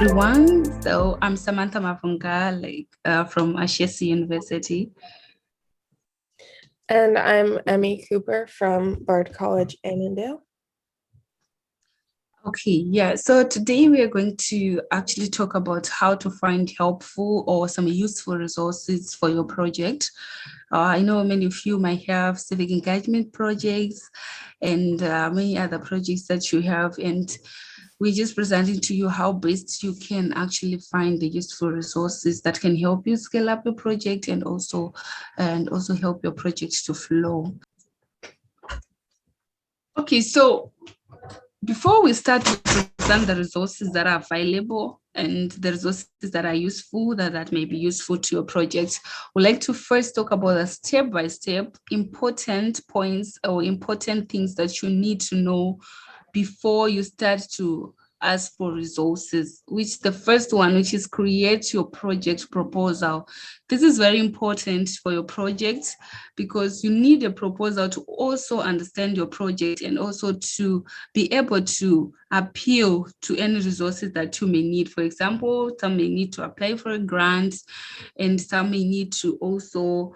everyone. So I'm Samantha Mavunga, from Ashesi University. And I'm Emmy Cooper from Bard College, Annandale. Okay, yeah. So today we are going to actually talk about how to find helpful or some useful resources for your project. I know many of you might have civic engagement projects and many other projects that you have, and we're just presenting to you how best you can actually find the useful resources that can help you scale up your project and also help your project to flow. Okay, so before we start to present the resources that are available and the resources that are useful, that may be useful to your project, we'd like to first talk about the step-by-step important points or important things that you need to know before you start to ask for resources, which the first one, which is create your project proposal. This is very important for your project because you need a proposal to also understand your project and also to be able to appeal to any resources that you may need. For example, some may need to apply for a grant and some may need to also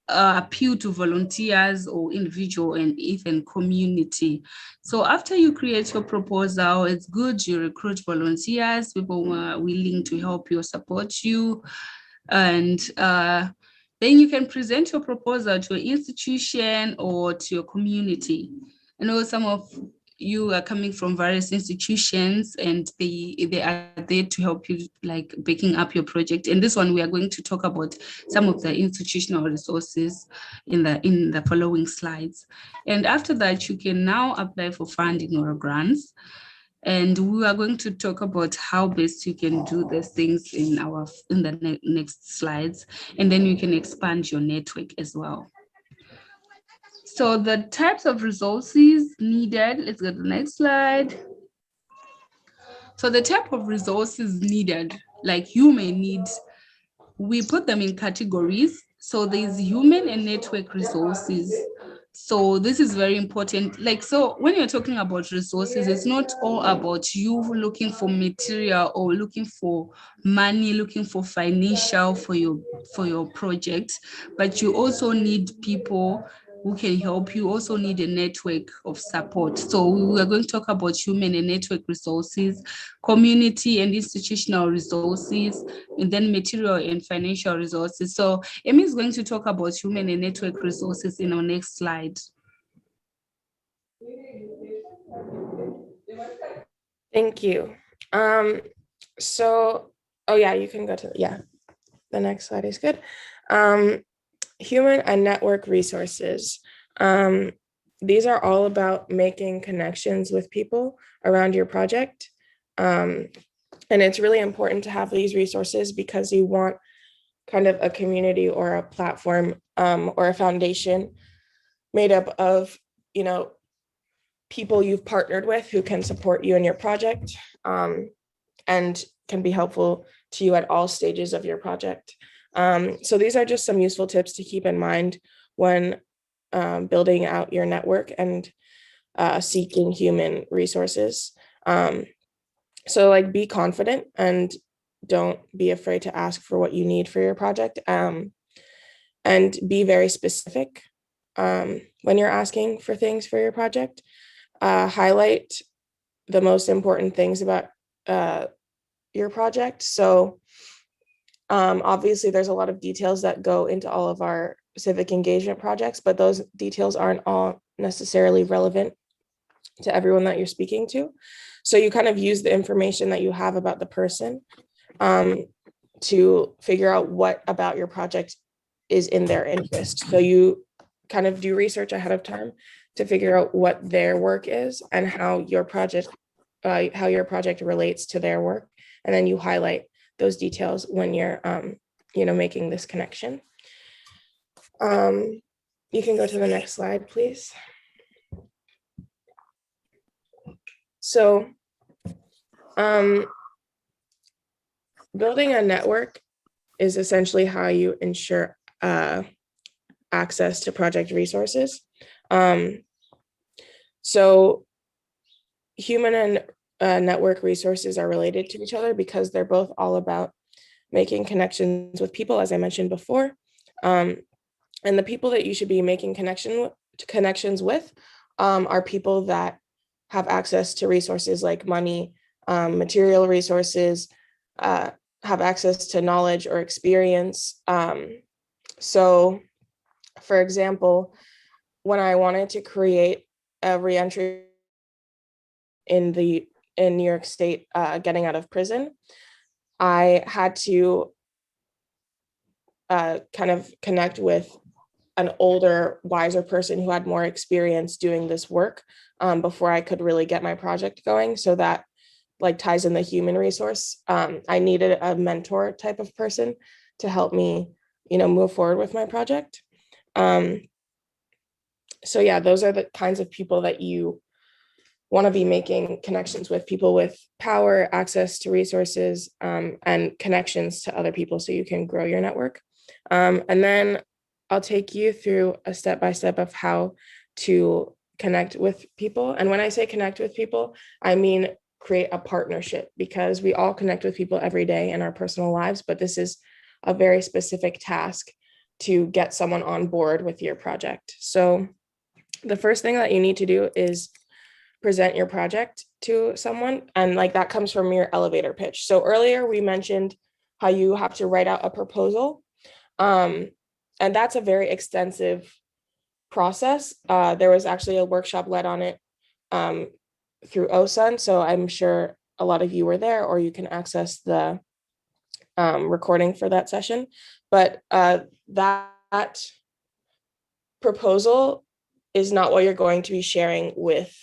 appeal to volunteers or individual and even community. So after you create your proposal, it's good you recruit volunteers, people who are willing to help you, support you, and then you can present your proposal to an institution or to your community. I know some of you are coming from various institutions and they are there to help you like backing up your project. And this one, we are going to talk about some of the institutional resources in the following slides. And after that, you can now apply for funding or grants. And we are going to talk about how best you can do these things in the next slides. And then you can expand your network as well. So the types of resources needed, let's go to the next slide. So the type of resources needed, like you may need, we put them in categories. So there's human and network resources. So this is very important. So when you're talking about resources, it's not all about you looking for material or looking for money, looking for financial for your project, but you also need people who can help you, also need a network of support. So we are going to talk about human and network resources, community and institutional resources, and then material and financial resources. So Amy is going to talk about human and network resources in our next slide. Thank you. You can go to, the next slide is good. Human and network resources. These are all about making connections with people around your project. And it's really important to have these resources because you want kind of a community or a platform or a foundation made up of, people you've partnered with who can support you in your project and can be helpful to you at all stages of your project. So these are just some useful tips to keep in mind when building out your network and seeking human resources. So be confident and don't be afraid to ask for what you need for your project, and be very specific when you're asking for things for your project. Highlight the most important things about your project. So obviously there's a lot of details that go into all of our civic engagement projects, but those details aren't all necessarily relevant to everyone that you're speaking to. So you kind of use the information that you have about the person to figure out what about your project is in their interest. So you kind of do research ahead of time to figure out what their work is and how your project relates to their work. And then you highlight those details when you're, making this connection. You can go to the next slide, please. So building a network is essentially how you ensure access to project resources. So human and network resources are related to each other because they're both all about making connections with people, as I mentioned before. And the people that you should be making connections with are people that have access to resources like money, material resources, have access to knowledge or experience. So, for example, when I wanted to create a reentry in New York State, getting out of prison, I had to kind of connect with an older, wiser person who had more experience doing this work before I could really get my project going. So that like ties in the human resource. I needed a mentor type of person to help me, move forward with my project. So yeah, those are the kinds of people that you want to be making connections with, people with power, access to resources, and connections to other people so you can grow your network. And then I'll take you through a step-by-step of how to connect with people. And when I say connect with people, I mean create a partnership, because we all connect with people every day in our personal lives, but this is a very specific task to get someone on board with your project. So the first thing that you need to do is present your project to someone, and like that comes from your elevator pitch. So earlier we mentioned how you have to write out a proposal, and that's a very extensive process. There was actually a workshop led on it through OSUN, so I'm sure a lot of you were there, or you can access the recording for that session. But that proposal is not what you're going to be sharing with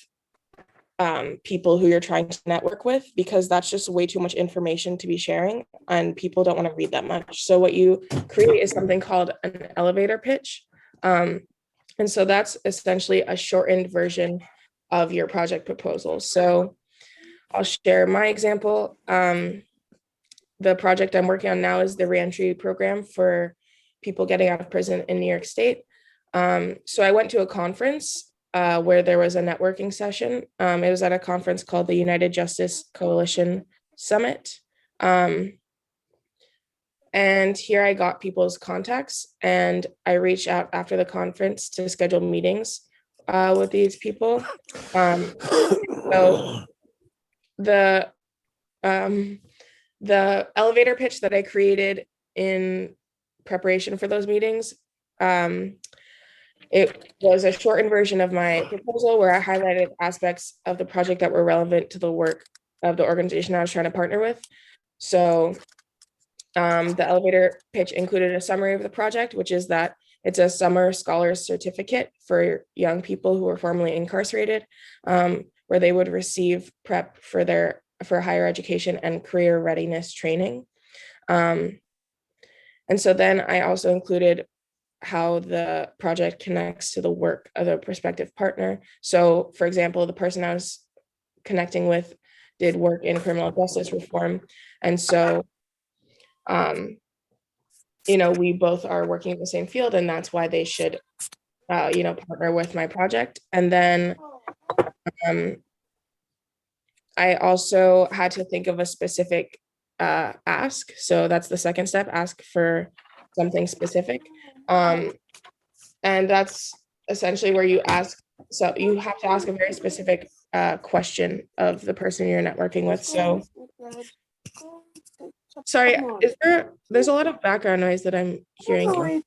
people who you're trying to network with, because that's just way too much information to be sharing and people don't want to read that much. So what you create is something called an elevator pitch. And so that's essentially a shortened version of your project proposal. So I'll share my example. The project I'm working on now is the reentry program for people getting out of prison in New York State. So I went to a conference where there was a networking session. It was at a conference called the United Justice Coalition Summit. And here I got people's contacts, and I reached out after the conference to schedule meetings with these people. So the elevator pitch that I created in preparation for those meetings, it was a shortened version of my proposal where I highlighted aspects of the project that were relevant to the work of the organization I was trying to partner with. So the elevator pitch included a summary of the project, which is that it's a summer scholars certificate for young people who were formerly incarcerated, where they would receive prep for higher education and career readiness training. And so then I also included how the project connects to the work of a prospective partner. So for example, the person I was connecting with did work in criminal justice reform. And so, we both are working in the same field, and that's why they should, partner with my project. And then I also had to think of a specific ask. So that's the second step, ask for something specific. And that's essentially where you ask, so you have to ask a very specific question of the person you're networking with. So, sorry, there's a lot of background noise that I'm hearing.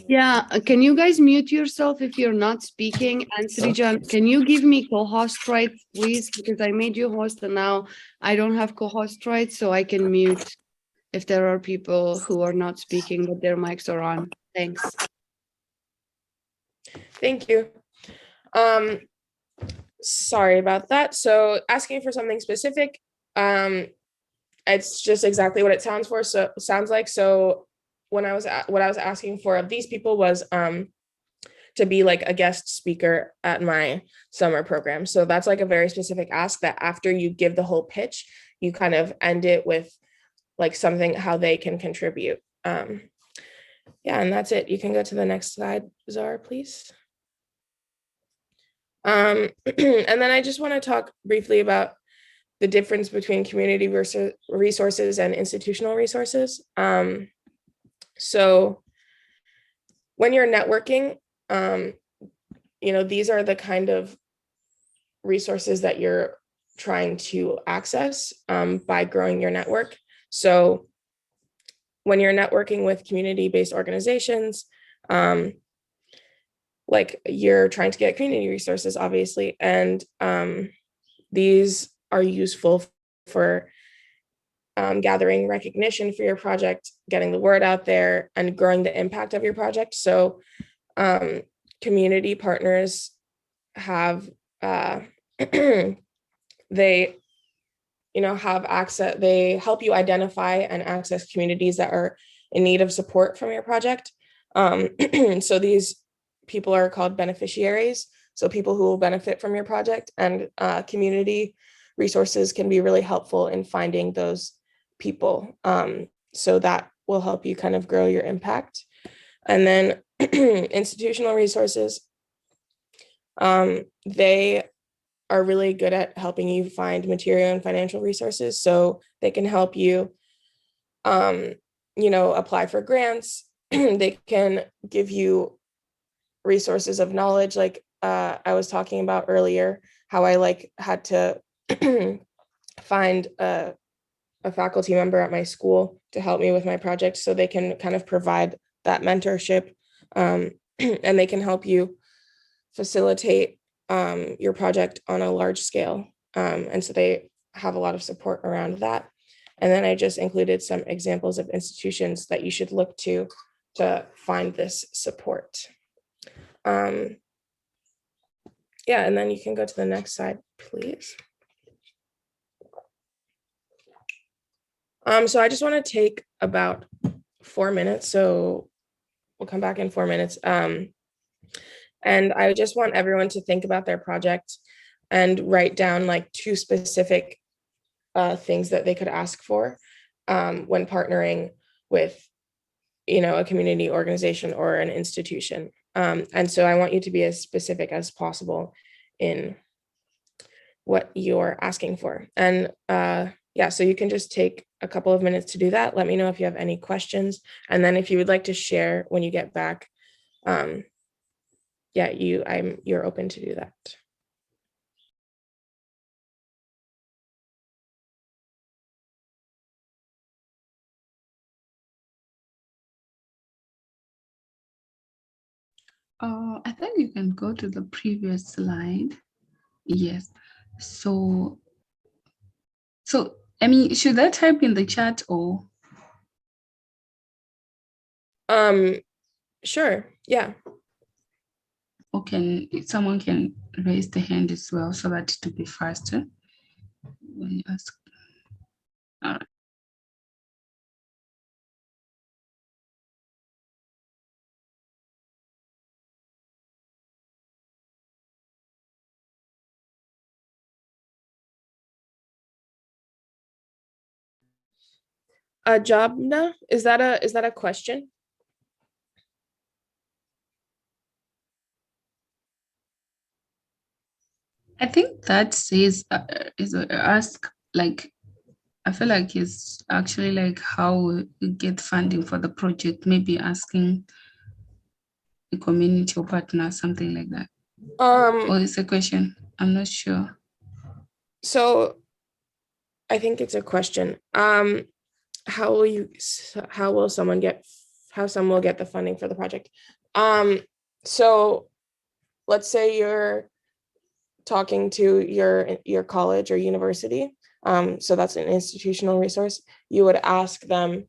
Yeah, can you guys mute yourself if you're not speaking? And Srijan, can you give me co-host rights, please? Because I made you host and now I don't have co-host rights, so I can mute if there are people who are not speaking, but their mics are on. Thanks. Thank you. Sorry about that. So asking for something specific, it's just exactly what it sounds like. So what I was asking for of these people was to be like a guest speaker at my summer program. So that's like a very specific ask that after you give the whole pitch, you kind of end it with like something, how they can contribute. Yeah, and that's it. You can go to the next slide, Zara, please. And then I just want to talk briefly about the difference between community versus resources and institutional resources. So when you're networking, these are the kind of resources that you're trying to access by growing your network. So when you're networking with community-based organizations, like you're trying to get community resources, obviously, and these are useful for gathering recognition for your project, getting the word out there, and growing the impact of your project. So community partners have they have access, they help you identify and access communities that are in need of support from your project. So these people are called beneficiaries, so people who will benefit from your project, and community resources can be really helpful in finding those people. So that will help you kind of grow your impact. And then institutional resources, they are really good at helping you find material and financial resources. So they can help you, apply for grants. They can give you resources of knowledge, like I was talking about earlier, how I had to find a faculty member at my school to help me with my project. So they can kind of provide that mentorship, and they can help you facilitate your project on a large scale. And so they have a lot of support around that. And then I just included some examples of institutions that you should look to find this support. Yeah, and then you can go to the next slide, please. So I just want to take about 4 minutes. So we'll come back in 4 minutes. And I just want everyone to think about their project and write down like 2 specific things that they could ask for when partnering with, a community organization or an institution. And so I want you to be as specific as possible in what you're asking for. And yeah, so you can just take a couple of minutes to do that. Let me know if you have any questions. And then if you would like to share when you get back, yeah, you're open to do that. I think you can go to the previous slide. Yes. So I mean, should I type in the chat or? Sure. Yeah. Or someone can raise the hand as well so that to be faster when you ask. All right. Jobna, is that a question? I think that says is ask like, I feel like it's actually like how we get funding for the project, maybe asking the community or partner, something like that. Or it's a question, I'm not sure. So I think it's a question. How will someone get the funding for the project? So let's say you're talking to your college or university. So that's an institutional resource. You would ask them,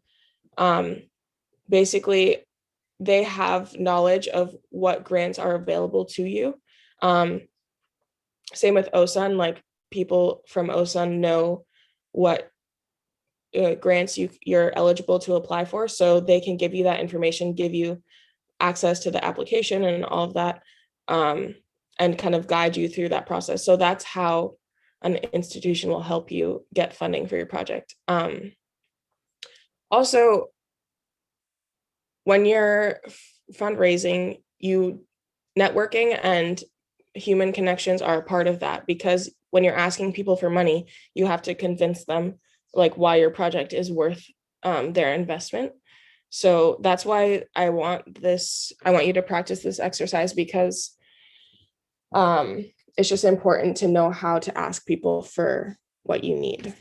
basically, they have knowledge of what grants are available to you. Same with OSUN, like people from OSUN know what grants you're eligible to apply for, so they can give you that information, give you access to the application and all of that, and kind of guide you through that process. So that's how an institution will help you get funding for your project. Also, when you're fundraising, networking and human connections are a part of that, because when you're asking people for money, you have to convince them like why your project is worth their investment. So that's why I want you to practice this exercise, because it's just important to know how to ask people for what you need.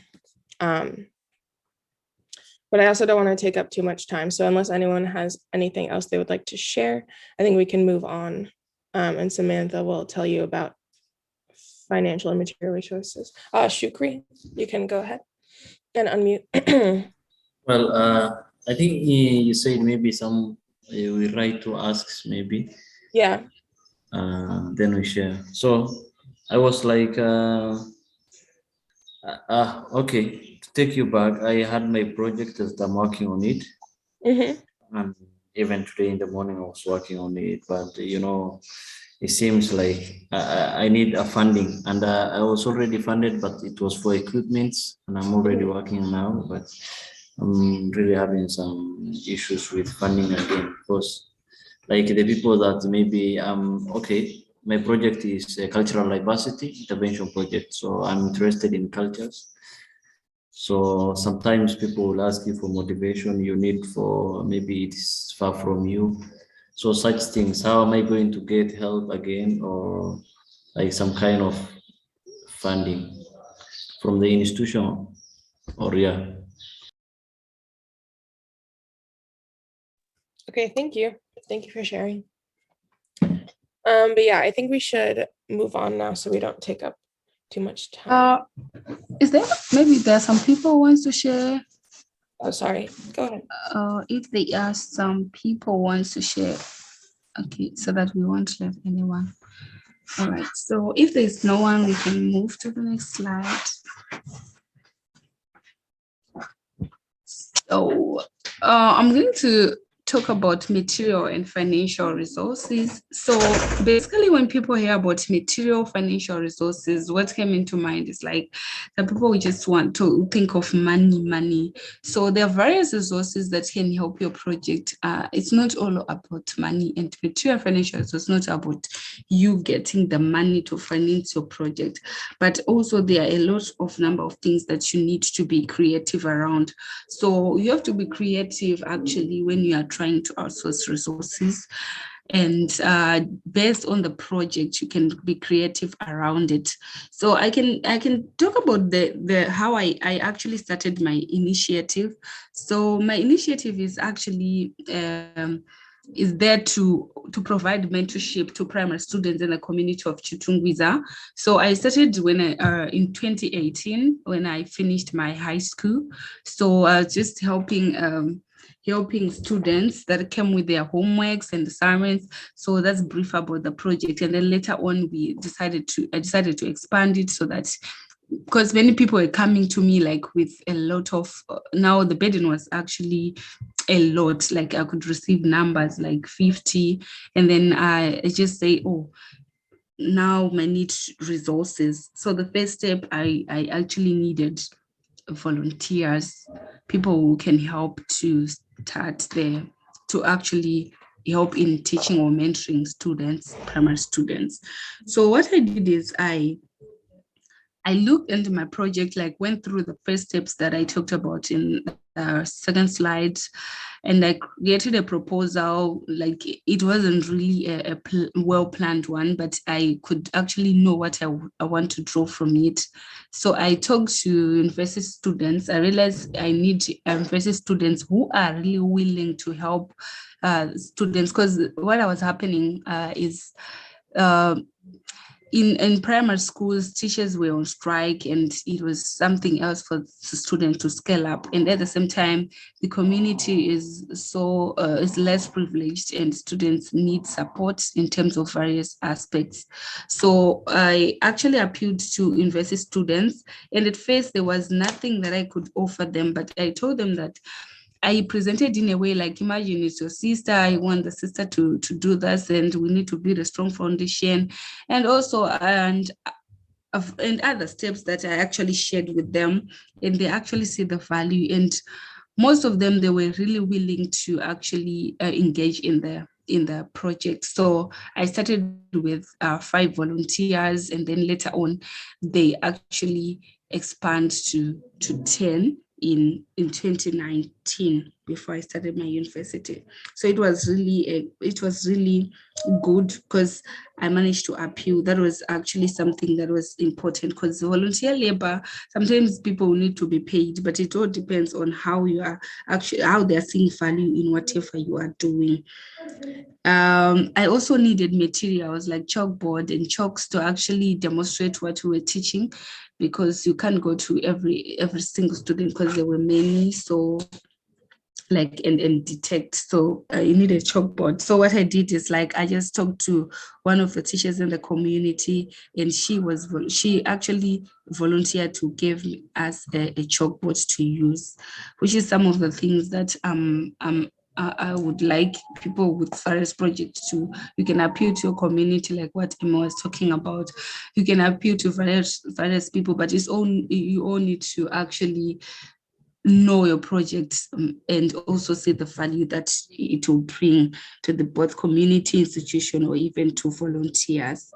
But I also don't want to take up too much time. So unless anyone has anything else they would like to share, I think we can move on. And Samantha will tell you about financial and material resources. Shukri, you can go ahead and unmute. Well, I think you said maybe some we write to asks maybe. Yeah. Then we share. So I was like, okay, to take you back, I had my project that I'm working on it. And even today in the morning, I was working on it. But, it seems like I need a funding. And I was already funded, but it was for equipment. And I'm already working now. But I'm really having some issues with funding again, because like the people that maybe okay, my project is a cultural diversity intervention project, so I'm interested in cultures. So sometimes people will ask you for motivation, you need for maybe it's far from you, so such things, how am I going to get help again, or like some kind of funding from the institution, or yeah. Okay, thank you. Thank you for sharing. But yeah, I think we should move on now so we don't take up too much time. Is there maybe there are some people who wants to share? Oh, sorry. Go ahead. If they are some people wants to share, okay, so that we won't let anyone. All right. So if there's no one, we can move to the next slide. So I'm going to talk about material and financial resources. So basically, when people hear about material financial resources, what came into mind is like the people just want to think of money. So there are various resources that can help your project. It's not all about money, and material financial resources is not about you getting the money to finance your project, but also there are a lot of number of things that you need to be creative around. So you have to be creative actually when you are trying to outsource resources, and based on the project you can be creative around it. So I can talk about the how I actually started my initiative. So my initiative is actually is there to provide mentorship to primary students in the community of Chitungwiza. So I started when in 2018 when I finished my high school. So I was just helping students that came with their homeworks and assignments. So that's brief about the project. And then later on, I decided to expand it so that, because many people were coming to me like with a lot of, now the burden was actually a lot, like I could receive numbers like 50. And then I just say, oh, now I need resources. So the first step, I actually needed volunteers, people who can help to start there, to actually help in teaching or mentoring students, primary students. So what I did is I looked into my project, like went through the first steps that I talked about in the second slide, and I created a proposal. Like it wasn't really a well-planned one, but I could actually know what I want to draw from it. So I talked to university students. I realized I need university students who are really willing to help students, because what was happening is in primary schools, teachers were on strike, and it was something else for students to scale up. And at the same time, the community is less privileged, and students need support in terms of various aspects. So I actually appealed to university students, and at first there was nothing that I could offer them, but I told them that I presented in a way like, imagine it's your sister, I want the sister to do this, and we need to build a strong foundation, and also and other steps that I actually shared with them, and they actually see the value. And most of them, they were really willing to actually engage in in the project. So I started with 5 volunteers, and then later on, they actually expand to 10 in 2019 before I started my university. So it was really good because I managed to appeal. That was actually something that was important, because volunteer labor, sometimes people need to be paid, but it all depends on how you are actually, how they're seeing value in whatever you are doing. I also needed materials like chalkboard and chalks to actually demonstrate what we were teaching, because you can't go to every single student because there were many. So like and detect, so you need a chalkboard. So what I did is, like, I just talked to one of the teachers in the community, and she actually volunteered to give us a chalkboard to use, which is some of the things that I would like people with various projects to. You can appeal to your community, like what Emma was talking about. You can appeal to various people, but you all need to actually know your project, and also see the value that it will bring to the both community, institution, or even to volunteers.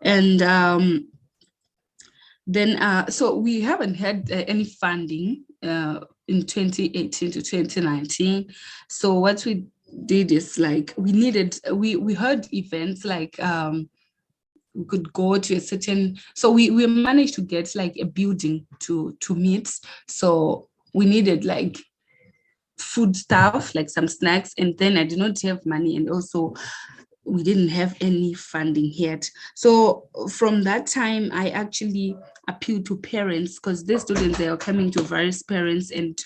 And then so we haven't had any funding in 2018 to 2019. So what we did is, like, we heard events like we could go to a certain, so we managed to get like a building to meet. So we needed like food stuff, like some snacks, and then I did not have money, and also we didn't have any funding yet. So from that time, I actually appealed to parents, because the students, they are coming to various parents, and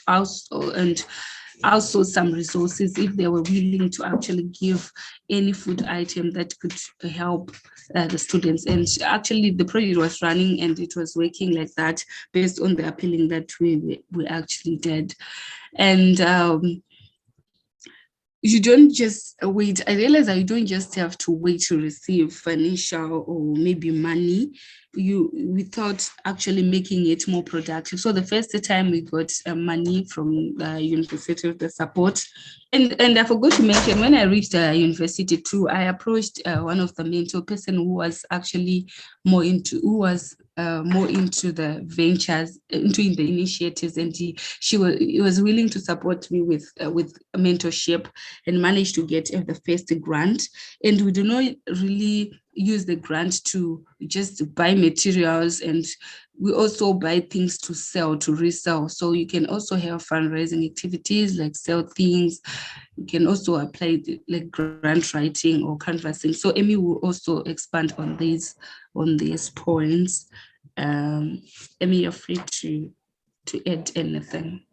also some resources, if they were willing to actually give any food item that could help the students. And actually the project was running, and it was working like that, based on the appealing that we actually did. And you don't just wait. I realize that you don't just have to wait to receive financial or maybe money, without actually making it more productive. So the first time we got money from the university with the support, and I forgot to mention, when I reached the university too, I approached one of the mentor person who was actually more into the ventures, into the initiatives, and he was willing to support me with mentorship, and managed to get the first grant. And we do not really use the grant to just buy materials, and we also buy things to sell, to resell. So you can also have fundraising activities, like sell things. You can also apply like grant writing or canvassing. So Amy will also expand on these points. Amy, you're free to add anything.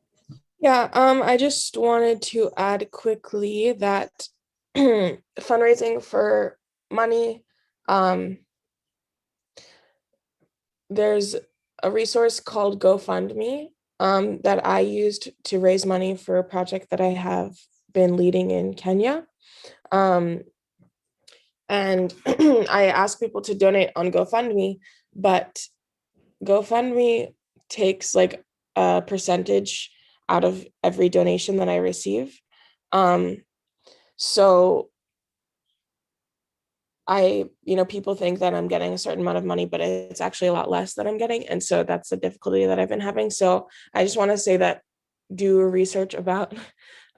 Yeah, I just wanted to add quickly that fundraising for money, there's a resource called GoFundMe that I used to raise money for a project that I have been leading in Kenya. And I ask people to donate on GoFundMe, but GoFundMe takes like a percentage out of every donation that I receive. So people think that I'm getting a certain amount of money, but it's actually a lot less that I'm getting. And so that's the difficulty that I've been having. So I just want to say that do research about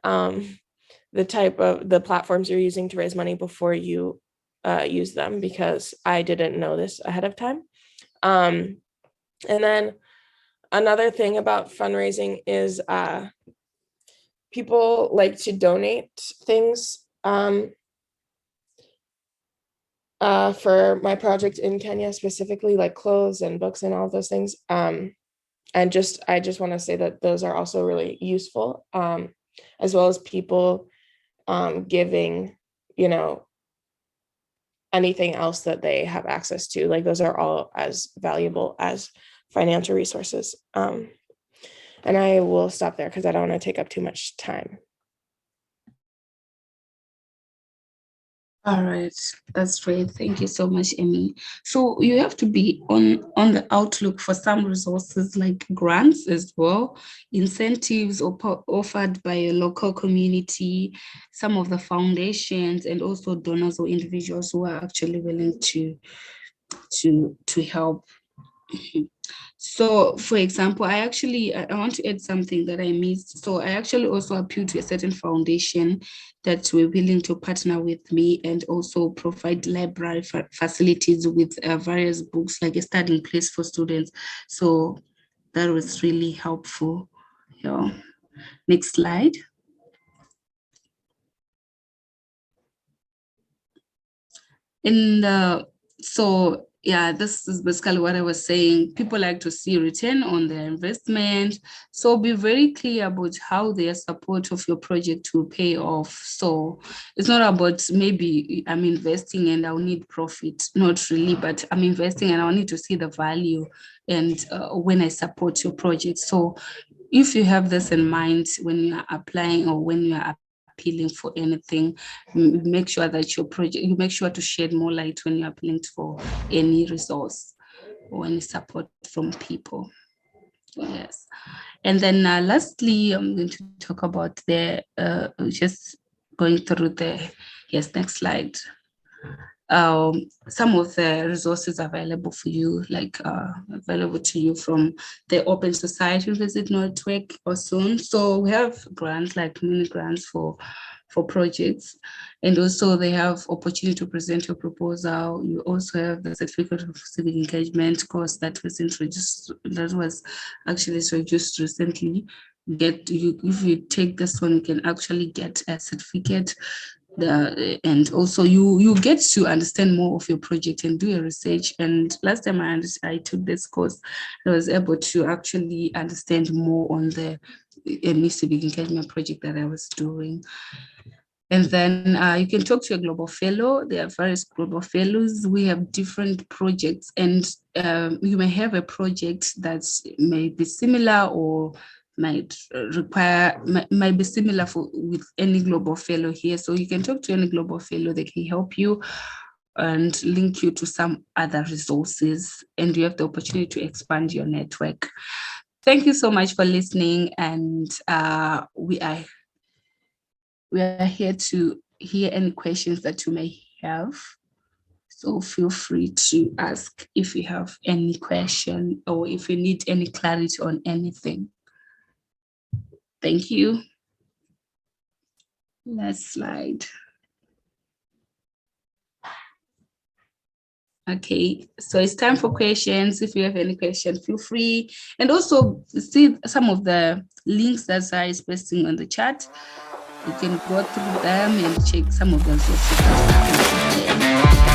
the platforms you're using to raise money before you use them, because I didn't know this ahead of time. And then another thing about fundraising is people like to donate things for my project in Kenya, specifically like clothes and books and all those things. And I just want to say that those are also really useful, as well as people giving, anything else that they have access to. Like those are all as valuable as financial resources. And I will stop there because I don't want to take up too much time. All right, that's great. Thank you so much, Emmy. So you have to be on the outlook for some resources like grants as well, incentives offered by a local community, some of the foundations, and also donors or individuals who are actually willing to help. So, for example, I want to add something that I missed. So I actually also appealed to a certain foundation that were willing to partner with me and also provide library facilities with various books, like a studying place for students. So that was really helpful. Yeah. Next slide. So yeah, this is basically what I was saying. People like to see return on their investment. So be very clear about how their support of your project will pay off. So it's not about maybe I'm investing and I'll need profit. Not really, but I'm investing and I'll need to see the value and when I support your project. So if you have this in mind when you are applying or when you are appealing for anything, make sure that you make sure to shed more light when you're appealing for any resource or any support from people. Yes. And then lastly, I'm going to talk about just going through yes, next slide. Some of the resources available for you, like available to you from the Open Society Visit Network or OSUN. So we have grants like mini grants for projects, and also they have opportunity to present your proposal. You also have the certificate of civic engagement course that was introduced, that was actually introduced recently. If you take this one, you can actually get a certificate. And also you get to understand more of your project and do your research. And last time I took this course, I was able to actually understand more on the civic engagement project that I was doing. And then you can talk to a global fellow. There are various global fellows. We have different projects, and you may have a project that may be similar or might be similar with any global fellow here. So you can talk to any global fellow. They can help you and link you to some other resources, and you have the opportunity to expand your network. Thank you so much for listening, and we are here to hear any questions that you may have. So feel free to ask if you have any question or if you need any clarity on anything. Thank you. Next slide. Okay, so it's time for questions. If you have any question, feel free. And also see some of the links that Zara is posting on the chat. You can go through them and check some of the resources that are there.